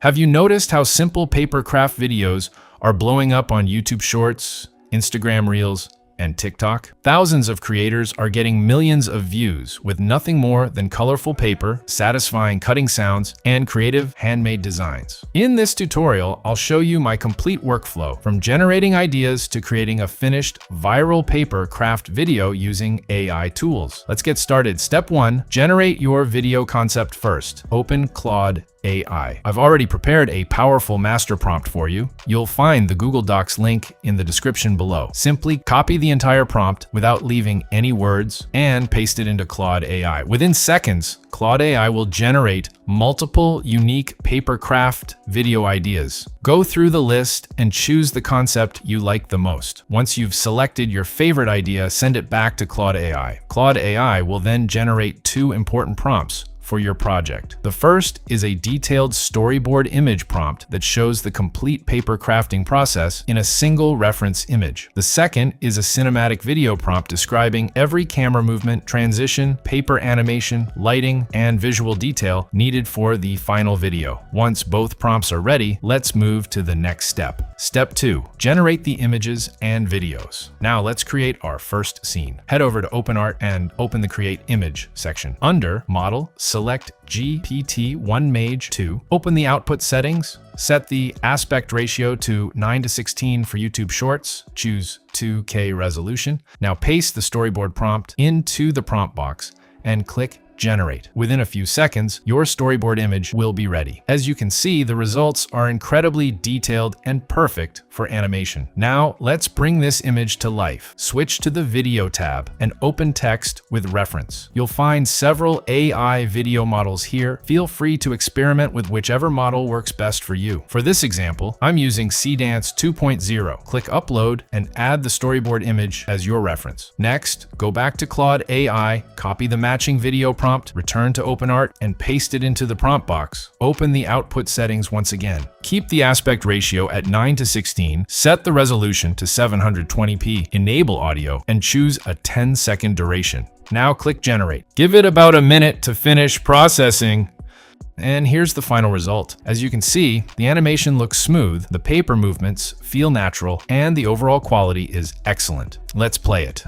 Have you noticed how simple paper craft videos are blowing up on YouTube Shorts, Instagram Reels, and TikTok? Thousands of creators are getting millions of views with nothing more than colorful paper, satisfying cutting sounds, and creative handmade designs. In this tutorial, I'll show you my complete workflow from generating ideas to creating a finished viral paper craft video using AI tools. Let's get started. Step 1, generate your video concept first. Open Claude AI. I've already prepared a powerful master prompt for you. You'll find the Google Docs link in the description below. Simply copy the entire prompt without leaving any words and paste it into Claude AI. Within seconds, Claude AI will generate multiple unique paper craft video ideas. Go through the list and choose the concept you like the most. Once you've selected your favorite idea, send it back to Claude AI. Claude AI will then generate 2 important prompts for your project. The first is a detailed storyboard image prompt that shows the complete paper crafting process in a single reference image. The second is a cinematic video prompt describing every camera movement, transition, paper animation, lighting, and visual detail needed for the final video. Once both prompts are ready, let's move to the next step. Step 2, generate the images and videos. Now let's create our first scene. Head over to OpenArt and open the Create Image section. Under Model, select GPT-1Mage2. Open the output settings. Set the aspect ratio to 9:16 for YouTube Shorts. Choose 2K resolution. Now paste the storyboard prompt into the prompt box and click Generate. Within a few seconds, your storyboard image will be ready. As you can see, the results are incredibly detailed and perfect for animation. Now, let's bring this image to life. Switch to the Video tab and open text with reference. You'll find several AI video models here. Feel free to experiment with whichever model works best for you. For this example, I'm using CDance 2.0. Click Upload and add the storyboard image as your reference. Next, go back to Claude AI, copy the matching video prompt, return to OpenArt, and paste it into the prompt box. Open the output settings once again. Keep the aspect ratio at 9:16, set the resolution to 720p, enable audio, and choose a 10-second duration. Now click Generate. Give it about a minute to finish processing. And here's the final result. As you can see, the animation looks smooth, the paper movements feel natural, and the overall quality is excellent. Let's play it.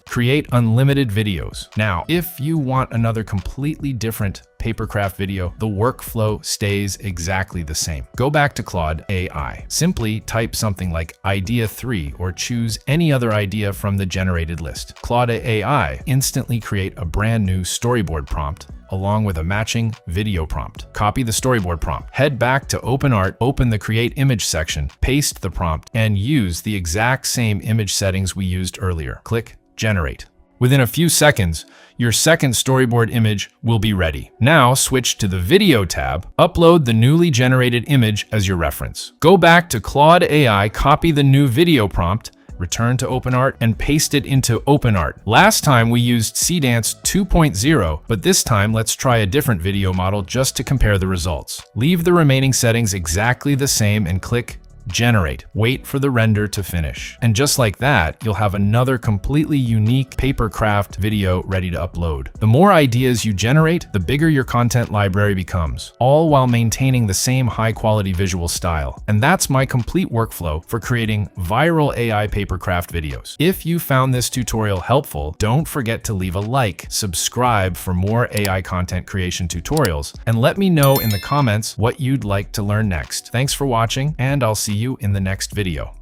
Create unlimited videos. Now, if you want another completely different papercraft video, the workflow stays exactly the same. Go back to Claude AI. Simply type something like Idea 3 or choose any other idea from the generated list. Claude AI instantly create a brand new storyboard prompt along with a matching video prompt. Copy the storyboard prompt. Head back to OpenArt, open the Create Image section, paste the prompt, and use the exact same image settings we used earlier. Click Generate. Within a few seconds, your second storyboard image will be ready. Now switch to the Video tab, upload the newly generated image as your reference. Go back to Claude AI, copy the new video prompt, return to OpenArt, and paste it into OpenArt. Last time we used CDance 2.0, but this time let's try a different video model just to compare the results. Leave the remaining settings exactly the same and click Generate. Wait for the render to finish. And just like that, you'll have another completely unique paper craft video ready to upload. The more ideas you generate, the bigger your content library becomes, all while maintaining the same high-quality visual style. And that's my complete workflow for creating viral AI paper craft videos. If you found this tutorial helpful, don't forget to leave a like, subscribe for more AI content creation tutorials, and let me know in the comments what you'd like to learn next. Thanks for watching, and I'll see you in the next video.